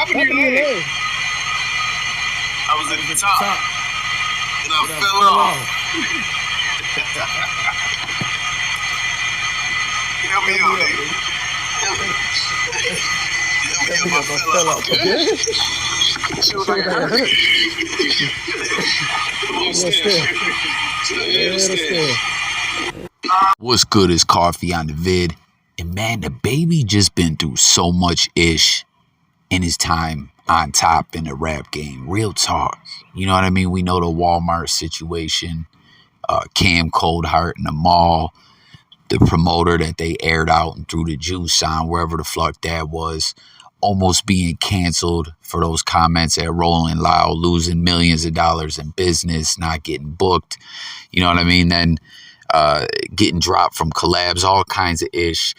happened to your leg? I was at the top. And I fell off. Help me out, nigga. Help me up. I fell off. She was like, it hurt. What's good is Coffee on the vid. And man, the baby just been through so much ish in his time on top in the rap game. Real talk. You know what I mean? We know the Walmart situation, Cam Coldheart in the mall, the promoter that they aired out and threw the juice on, wherever the fuck that was, almost being canceled for those comments at Rolling Loud, losing millions of dollars in business, not getting booked. You know what I mean? Then getting dropped from collabs, all kinds of ish.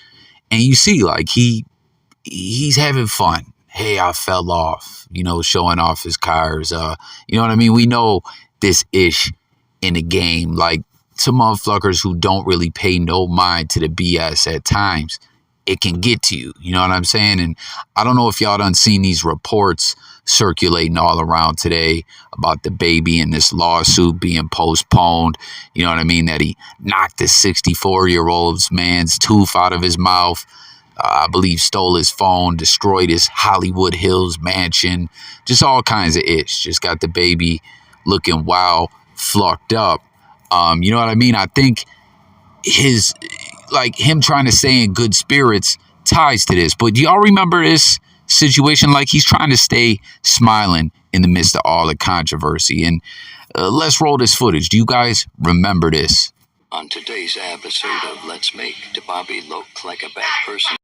And you see, like, he's having fun. Hey, I fell off, you know, showing off his cars. You know what I mean? We know this ish in the game. Like, some motherfuckers who don't really pay no mind to the BS at times, it can get to you. You know what I'm saying? And I don't know if y'all done seen these reports circulating all around today about the baby and this lawsuit being postponed. You know what I mean? That he knocked the 64-year-old man's tooth out of his mouth. I believe stole his phone, destroyed his Hollywood Hills mansion. Just all kinds of ish. Just got the baby looking wild, flucked up. You know what I mean? I think him trying to stay in good spirits ties to this. But do y'all remember this situation? Like, he's trying to stay smiling in the midst of all the controversy. And let's roll this footage. Do you guys remember this? On today's episode of Let's Make Bobby Look Like a Bad Person,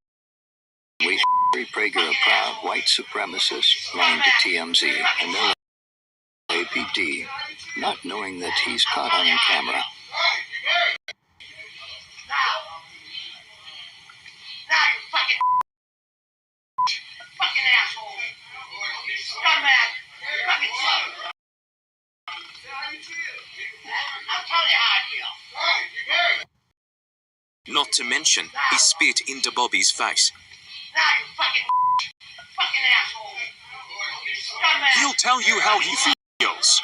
we Prager, a proud white supremacist, lying to TMZ and the LAPD, not knowing that he's caught on camera. Now you fucking asshole. Scumbag. Fucking son. I'll tell you how I feel. Not to mention, he spit into Bobby's face. Now you fucking asshole. Scumbag. He'll tell you how he feels.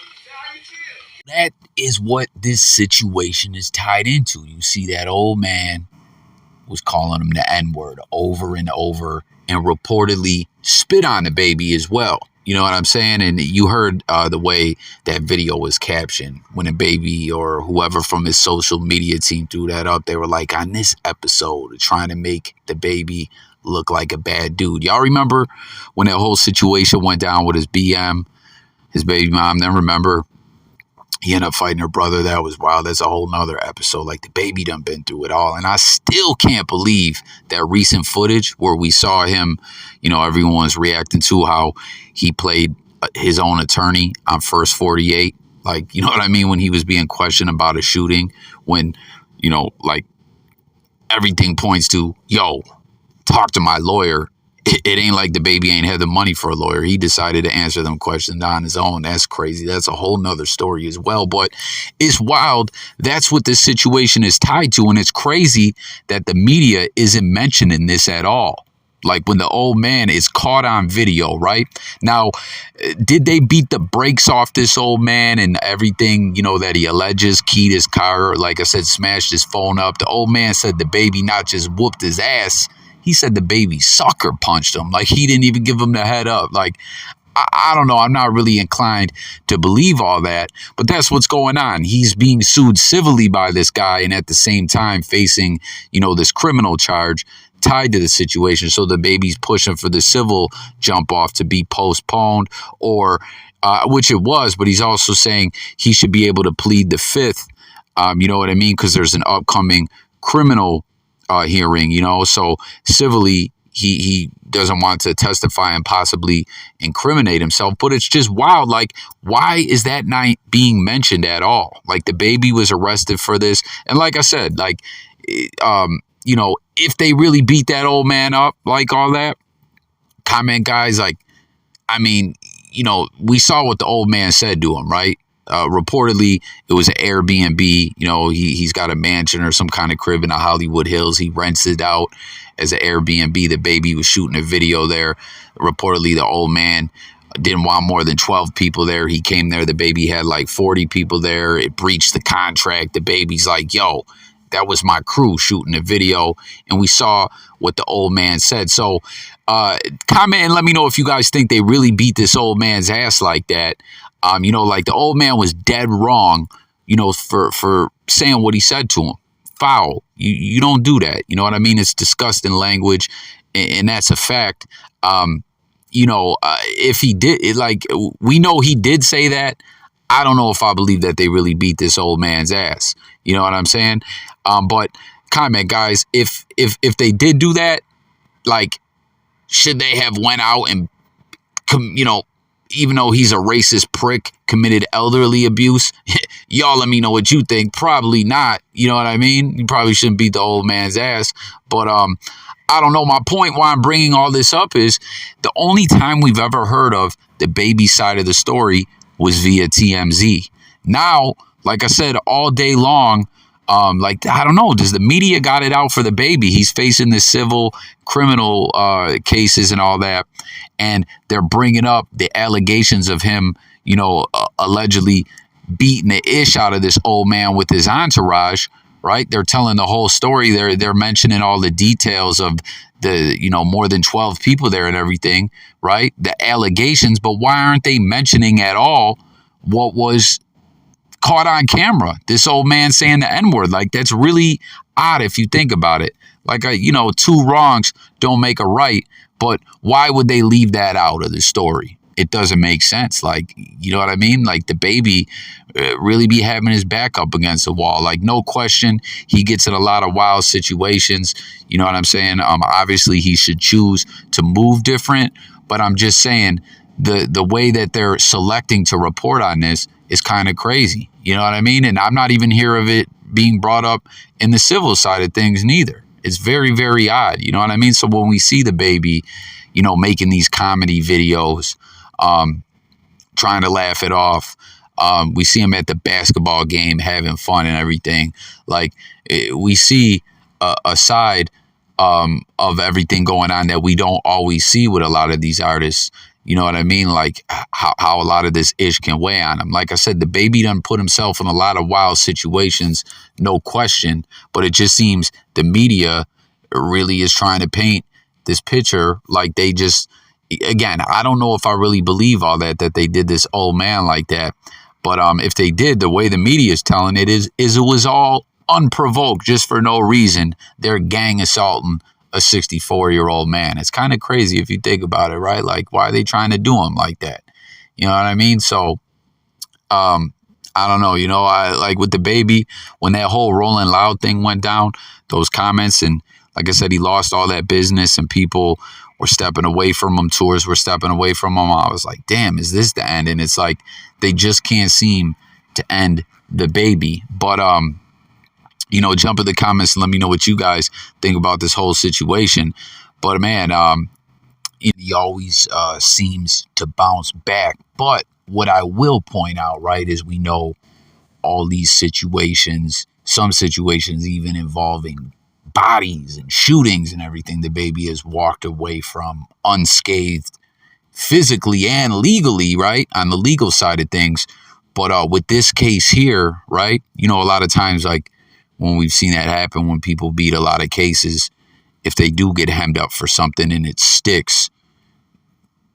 That is what this situation is tied into. You see, that old man was calling him the N-word over and over and reportedly spit on the baby as well. You know what I'm saying? And you heard the way that video was captioned when a baby or whoever from his social media team threw that up. They were like, on this episode, trying to make the baby look like a bad dude. Y'all remember when that whole situation went down with his BM, his baby mom? Then remember, he ended up fighting her brother. That was wild. That's a whole nother episode. Like, the baby done been through it all. And I still can't believe that recent footage where we saw him, you know, everyone's reacting to how he played his own attorney on First 48. Like, you know what I mean? When he was being questioned about a shooting, when, you know, like, everything points to, yo, talk to my lawyer. It ain't like the baby ain't had the money for a lawyer. He decided to answer them questions on his own. That's crazy. That's a whole nother story as well. But it's wild. That's what this situation is tied to. And it's crazy that the media isn't mentioning this at all. Like, when the old man is caught on video, right? Now, did they beat the brakes off this old man and everything, you know, that he alleges keyed his car, or, like I said, smashed his phone up? The old man said the baby not just whooped his ass, he said the baby sucker punched him. Like, he didn't even give him the head up. Like, I don't know. I'm not really inclined to believe all that, but that's what's going on. He's being sued civilly by this guy and at the same time facing, you know, this criminal charge tied to the situation. So the baby's pushing for the civil jump off to be postponed, or which it was, but he's also saying he should be able to plead the fifth. You know what I mean? Because there's an upcoming criminal hearing, you know, so civilly he doesn't want to testify and possibly incriminate himself. But it's just wild. Like, why is that not being mentioned at all? Like, the baby was arrested for this. And like I said, like, you know, if they really beat that old man up, like all that, comment guys, like, I mean, you know, we saw what the old man said to him, right? reportedly it was an Airbnb. You know, he's got a mansion or some kind of crib in the Hollywood Hills. He rents it out as an Airbnb. The baby was shooting a video there. Reportedly, the old man didn't want more than 12 people there. He came there. The baby had like 40 people there. It breached the contract. The baby's like, yo, that was my crew shooting the video. And we saw what the old man said. So comment and let me know if you guys think they really beat this old man's ass like that. You know, like the old man was dead wrong, you know, for saying what he said to him. Foul. You don't do that. You know what I mean? It's disgusting language, and that's a fact. You know, if he did, like, we know he did say that. I don't know if I believe that they really beat this old man's ass. You know what I'm saying? But comment, guys, if they did do that, like, should they have went out and, you know, even though he's a racist prick, committed elderly abuse? Y'all let me know what you think. Probably not. You know what I mean? You probably shouldn't beat the old man's ass. But I don't know. My point why I'm bringing all this up is the only time we've ever heard of the baby side of the story was via TMZ. Now, like I said, all day long, like, I don't know, does the media got it out for the baby? He's facing the civil, criminal cases and all that. And they're bringing up the allegations of him, you know, allegedly beating the ish out of this old man with his entourage, right? They're telling the whole story. They're mentioning all the details of the, you know, more than 12 people there and everything, right? The allegations, but why aren't they mentioning at all what was caught on camera? This old man saying the N-word. Like, that's really odd if you think about it. Like, you know, two wrongs don't make a right, but why would they leave that out of the story? It doesn't make sense. Like, you know what I mean? Like, the baby really be having his back up against the wall. Like, no question, he gets in a lot of wild situations. You know what I'm saying? Obviously, he should choose to move different, but I'm just saying the way that they're selecting to report on this is kind of crazy. You know what I mean? And I'm not even hear of it being brought up in the civil side of things neither. It's very, very odd. You know what I mean? So when we see the baby, you know, making these comedy videos, trying to laugh it off, we see him at the basketball game having fun and everything. Like, we see a side of everything going on that we don't always see with a lot of these artists. You know what I mean? Like, how a lot of this ish can weigh on him. Like I said, the baby done put himself in a lot of wild situations, no question. But it just seems the media really is trying to paint this picture like they just, again, I don't know if I really believe all that they did this old man like that. But if they did, the way the media is telling it is it was all unprovoked, just for no reason. They're gang assaulting a 64-year-old man. It's kind of crazy if you think about it, right? Like, why are they trying to do him like that? You know what I mean? So, I don't know. You know, I like with the baby, when that whole Rolling Loud thing went down, those comments, and like I said, he lost all that business and people were stepping away from him. Tours were stepping away from him. I was like, damn, is this the end? And it's like, they just can't seem to end the baby. But, you know, jump in the comments and let me know what you guys think about this whole situation. But, man, he always seems to bounce back. But what I will point out, right, is we know all these situations, some situations even involving bodies and shootings and everything, the baby has walked away from unscathed physically and legally, right, on the legal side of things. But with this case here, right, you know, a lot of times, like, when we've seen that happen, when people beat a lot of cases, if they do get hemmed up for something and it sticks,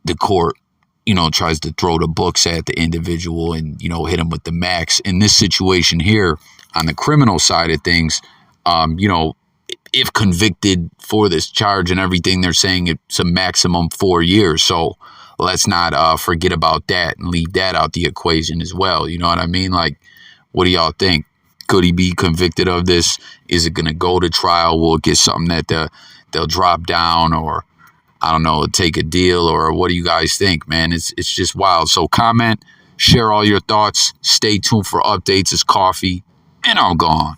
the court, you know, tries to throw the books at the individual and, you know, hit them with the max. In this situation here, on the criminal side of things, you know, if convicted for this charge and everything, they're saying it's a maximum 4 years. So let's not forget about that and leave that out the equation as well. You know what I mean? Like, what do y'all think? Could he be convicted of this? Is it going to go to trial? Will it get something that they'll drop down, or I don't know, take a deal, or what do you guys think, man? It's just wild. So comment, share all your thoughts. Stay tuned for updates. It's Coffee, and I'm gone.